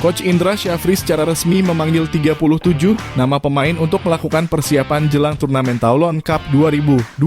Coach Indra Syafri secara resmi memanggil 37 nama pemain untuk melakukan persiapan jelang turnamen Toulon Cup 2024.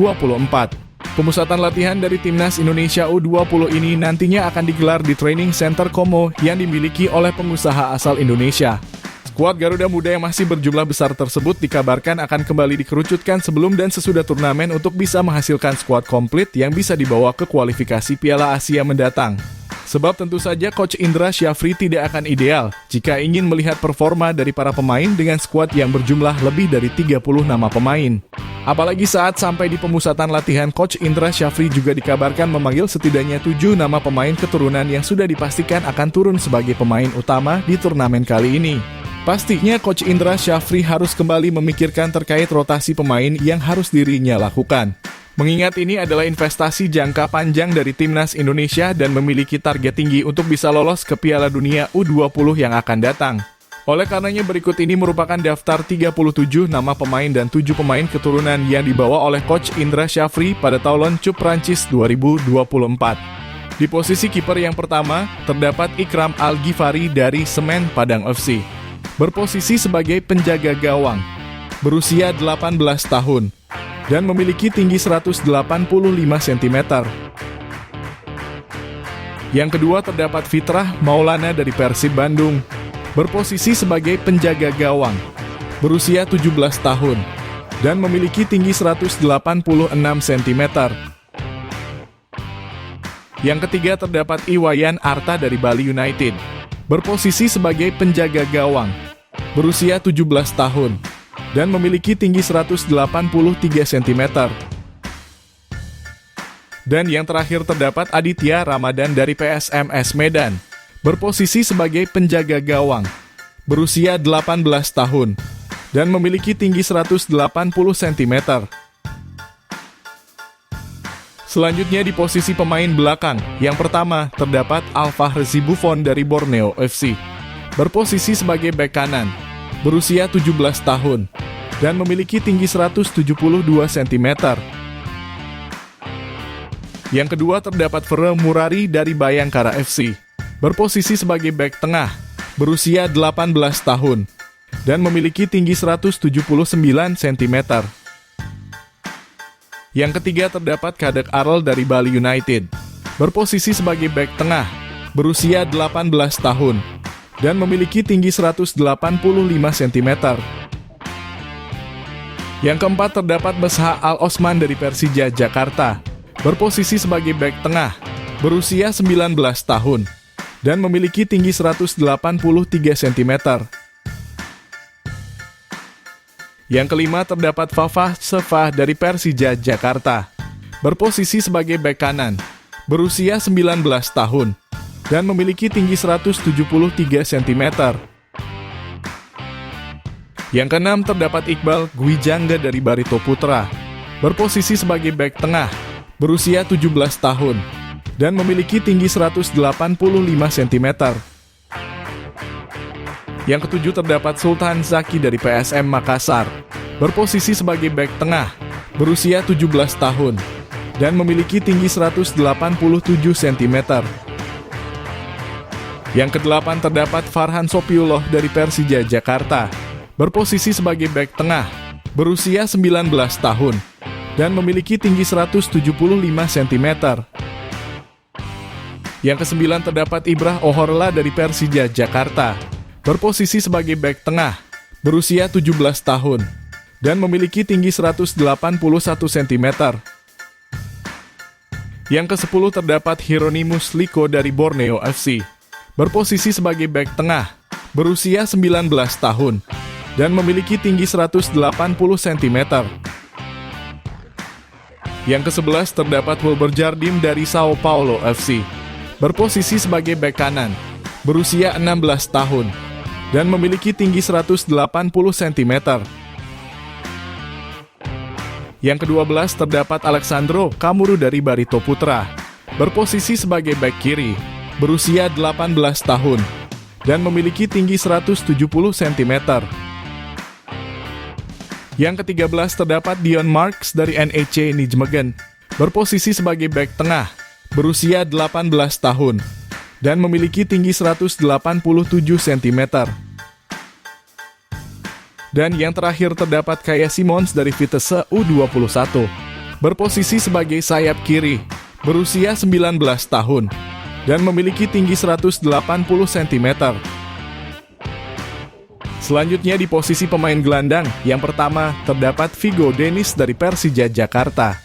Pemusatan latihan dari Timnas Indonesia U20 ini nantinya akan digelar di Training Center Como yang dimiliki oleh pengusaha asal Indonesia. Skuad Garuda Muda yang masih berjumlah besar tersebut dikabarkan akan kembali dikerucutkan sebelum dan sesudah turnamen untuk bisa menghasilkan skuad komplit yang bisa dibawa ke kualifikasi Piala Asia mendatang. Sebab tentu saja Coach Indra Syafri tidak akan ideal jika ingin melihat performa dari para pemain dengan skuad yang berjumlah lebih dari 30 nama pemain. Apalagi saat sampai di pemusatan latihan, Coach Indra Syafri juga dikabarkan memanggil setidaknya 7 nama pemain keturunan yang sudah dipastikan akan turun sebagai pemain utama di turnamen kali ini. Pastinya Coach Indra Syafri harus kembali memikirkan terkait rotasi pemain yang harus dirinya lakukan. Mengingat ini adalah investasi jangka panjang dari Timnas Indonesia dan memiliki target tinggi untuk bisa lolos ke Piala Dunia U20 yang akan datang. Oleh karenanya berikut ini merupakan daftar 37 nama pemain dan 7 pemain keturunan yang dibawa oleh Coach Indra Syafri pada Toulon Cup Prancis 2024. Di posisi kiper yang pertama, terdapat Ikram Al-Ghifari dari Semen Padang FC. Berposisi sebagai penjaga gawang, berusia 18 tahun, dan memiliki tinggi 185 cm. Yang kedua terdapat Fitrah Maulana dari Persib Bandung, berposisi sebagai penjaga gawang, berusia 17 tahun, dan memiliki tinggi 186 cm. Yang ketiga terdapat Iwayan Arta dari Bali United, berposisi sebagai penjaga gawang, berusia 17 tahun, dan memiliki tinggi 183 cm. Dan yang terakhir terdapat Aditya Ramadan dari PSMS Medan, berposisi sebagai penjaga gawang, berusia 18 tahun, dan memiliki tinggi 180 cm. Selanjutnya di posisi pemain belakang, yang pertama terdapat Al-Fahrzi Buffon dari Borneo FC, berposisi sebagai bek kanan, berusia 17 tahun, dan memiliki tinggi 172 cm. Yang kedua terdapat Fere Murari dari Bayangkara FC, berposisi sebagai bek tengah, berusia 18 tahun, dan memiliki tinggi 179 cm. Yang ketiga terdapat Kadek Arel dari Bali United, berposisi sebagai bek tengah, berusia 18 tahun, dan memiliki tinggi 185 cm. Yang keempat terdapat Mesha Al-Osman dari Persija Jakarta, berposisi sebagai bek tengah, berusia 19 tahun, dan memiliki tinggi 183 cm. Yang kelima terdapat Fafah Sefah dari Persija Jakarta, berposisi sebagai bek kanan, berusia 19 tahun, dan memiliki tinggi 173 cm. Yang keenam terdapat Iqbal Gwijangga dari Barito Putra, berposisi sebagai bek tengah, berusia 17 tahun, dan memiliki tinggi 185 cm. Yang ketujuh terdapat Sultan Zaki dari PSM Makassar, berposisi sebagai bek tengah, berusia 17 tahun, dan memiliki tinggi 187 cm. Yang kedelapan terdapat Farhan Sopiullah dari Persija Jakarta, berposisi sebagai bek tengah, berusia 19 tahun, dan memiliki tinggi 175 cm. Yang kesembilan terdapat Ibrah Ohorla dari Persija Jakarta, berposisi sebagai bek tengah, berusia 17 tahun, dan memiliki tinggi 181 cm. Yang ke-10 terdapat Hieronymus Liko dari Borneo FC, berposisi sebagai bek tengah, berusia 19 tahun, dan memiliki tinggi 180 cm. Yang ke-11 terdapat Wilber Jardim dari Sao Paulo FC, berposisi sebagai bek kanan, berusia 16 tahun, dan memiliki tinggi 180 cm. Yang ke-12 terdapat Alexandro Kamuru dari Barito Putra, berposisi sebagai bek kiri, berusia 18 tahun, dan memiliki tinggi 170 cm. Yang ke-13 terdapat Dion Marks dari NEC Nijmegen, berposisi sebagai bek tengah, berusia 18 tahun, dan memiliki tinggi 187 cm. Dan yang terakhir terdapat Kaya Simons dari Vitesse U21, berposisi sebagai sayap kiri, berusia 19 tahun, dan memiliki tinggi 180 cm. Selanjutnya di posisi pemain gelandang, yang pertama terdapat Vigo Dennis dari Persija Jakarta,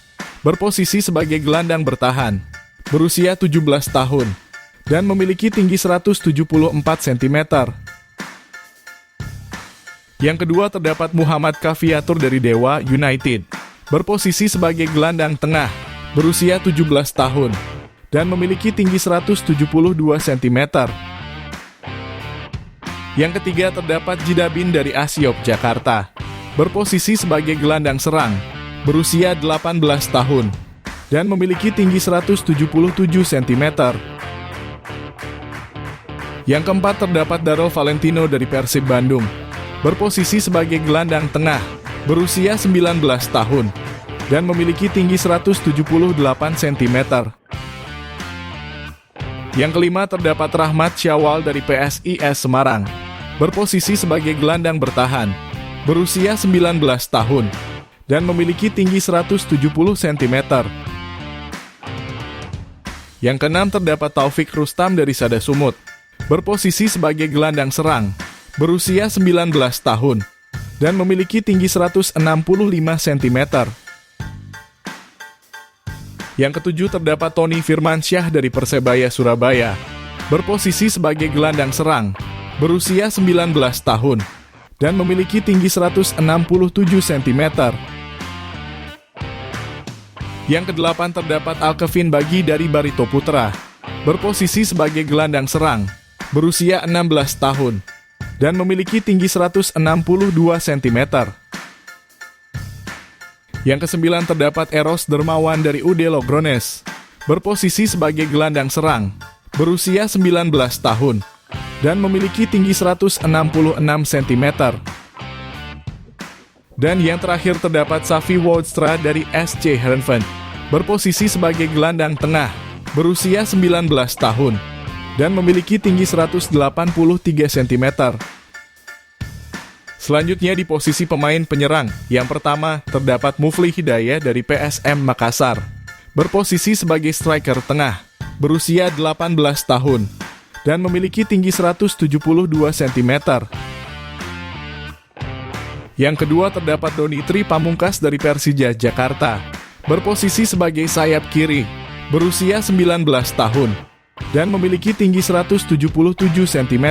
berposisi sebagai gelandang bertahan, berusia 17 tahun, dan memiliki tinggi 174 cm. Yang kedua terdapat Muhammad Kaviatur dari Dewa United, berposisi sebagai gelandang tengah, berusia 17 tahun, dan memiliki tinggi 172 cm. Yang ketiga terdapat Jidabin dari Asiop Jakarta, berposisi sebagai gelandang serang, berusia 18 tahun, dan memiliki tinggi 177 cm. Yang keempat terdapat Darul Valentino dari Persib Bandung, berposisi sebagai gelandang tengah, berusia 19 tahun, dan memiliki tinggi 178 cm. Yang kelima terdapat Rahmat Syawal dari PSIS Semarang, berposisi sebagai gelandang bertahan, berusia 19 tahun, dan memiliki tinggi 170 cm. Yang keenam terdapat Taufik Rustam dari Sada Sumut, berposisi sebagai gelandang serang, berusia 19 tahun, dan memiliki tinggi 165 cm. Yang ketujuh terdapat Tony Firmansyah dari Persebaya Surabaya, berposisi sebagai gelandang serang, berusia 19 tahun, dan memiliki tinggi 167 cm. Yang kedelapan terdapat Alkevin Bagi dari Barito Putra, berposisi sebagai gelandang serang, berusia 16 tahun, dan memiliki tinggi 162 cm. Yang kesembilan terdapat Eros Dermawan dari UD Logrones, berposisi sebagai gelandang serang, berusia 19 tahun, dan memiliki tinggi 166 cm. Dan yang terakhir terdapat Safi Woudstra dari SC Heerenveen, berposisi sebagai gelandang tengah, berusia 19 tahun, dan memiliki tinggi 183 cm. Selanjutnya di posisi pemain penyerang, yang pertama terdapat Mufli Hidayah dari PSM Makassar, berposisi sebagai striker tengah, berusia 18 tahun, dan memiliki tinggi 172 cm. Yang kedua terdapat Donitri Pamungkas dari Persija Jakarta, berposisi sebagai sayap kiri, berusia 19 tahun, dan memiliki tinggi 177 cm.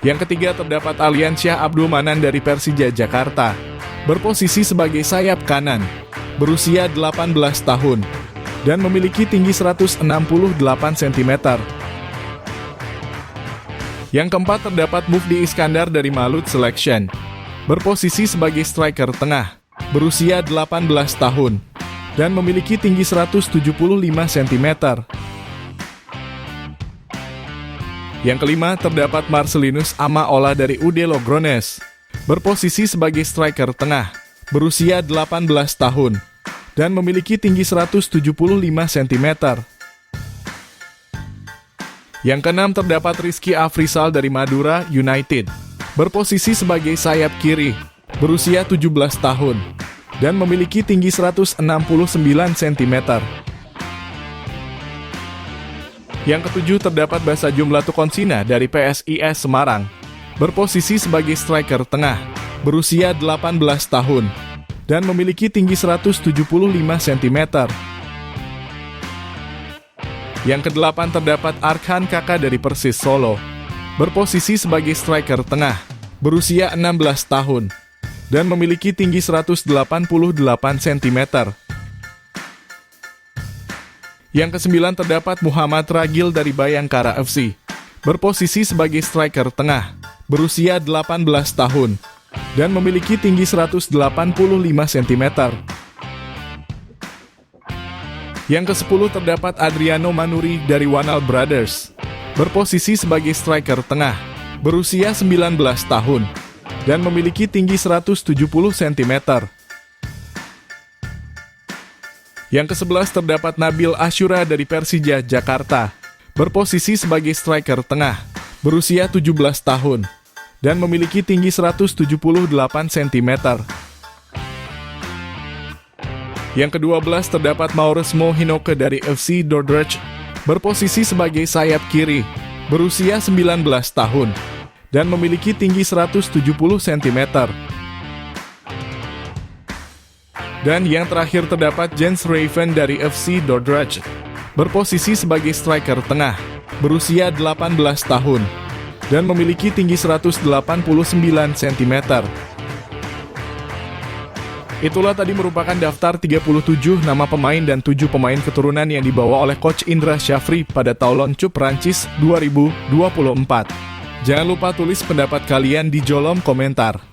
Yang ketiga terdapat Aliansyah Abdul Manan dari Persija Jakarta, berposisi sebagai sayap kanan, berusia 18 tahun, dan memiliki tinggi 168 cm. Yang keempat terdapat Mufdi Iskandar dari Malut Selection, berposisi sebagai striker tengah, berusia 18 tahun, dan memiliki tinggi 175 cm. Yang kelima terdapat Marcelinus Amaola dari UD Logrones, berposisi sebagai striker tengah, berusia 18 tahun, dan memiliki tinggi 175 cm. Yang keenam terdapat Rizky Afrizal dari Madura United, berposisi sebagai sayap kiri, berusia 17 tahun, dan memiliki tinggi 169 cm. Yang ketujuh terdapat Basajum Latukonsina dari PSIS Semarang, berposisi sebagai striker tengah, berusia 18 tahun, dan memiliki tinggi 175 cm. Yang kedelapan terdapat Arkan Kakak dari Persis Solo, berposisi sebagai striker tengah, berusia 16 tahun, dan memiliki tinggi 188 cm. Yang kesembilan terdapat Muhammad Ragil dari Bayangkara FC, berposisi sebagai striker tengah, berusia 18 tahun, dan memiliki tinggi 185 cm. Yang ke-10 terdapat Adriano Manuri dari Wanal Brothers, berposisi sebagai striker tengah, berusia 19 tahun, dan memiliki tinggi 170 cm. Yang ke-11 terdapat Nabil Ashura dari Persija Jakarta, berposisi sebagai striker tengah, berusia 17 tahun, dan memiliki tinggi 178 cm. Yang ke-12 terdapat Mauresmo Hinoke dari FC Dordrecht, berposisi sebagai sayap kiri, berusia 19 tahun, dan memiliki tinggi 170 cm. Dan yang terakhir terdapat Jens Raven dari FC Dordrecht, berposisi sebagai striker tengah, berusia 18 tahun, dan memiliki tinggi 189 cm. Itulah tadi merupakan daftar 37 nama pemain dan 7 pemain keturunan yang dibawa oleh Coach Indra Syafri pada Toulon Cup Prancis 2024. Jangan lupa tulis pendapat kalian di kolom komentar.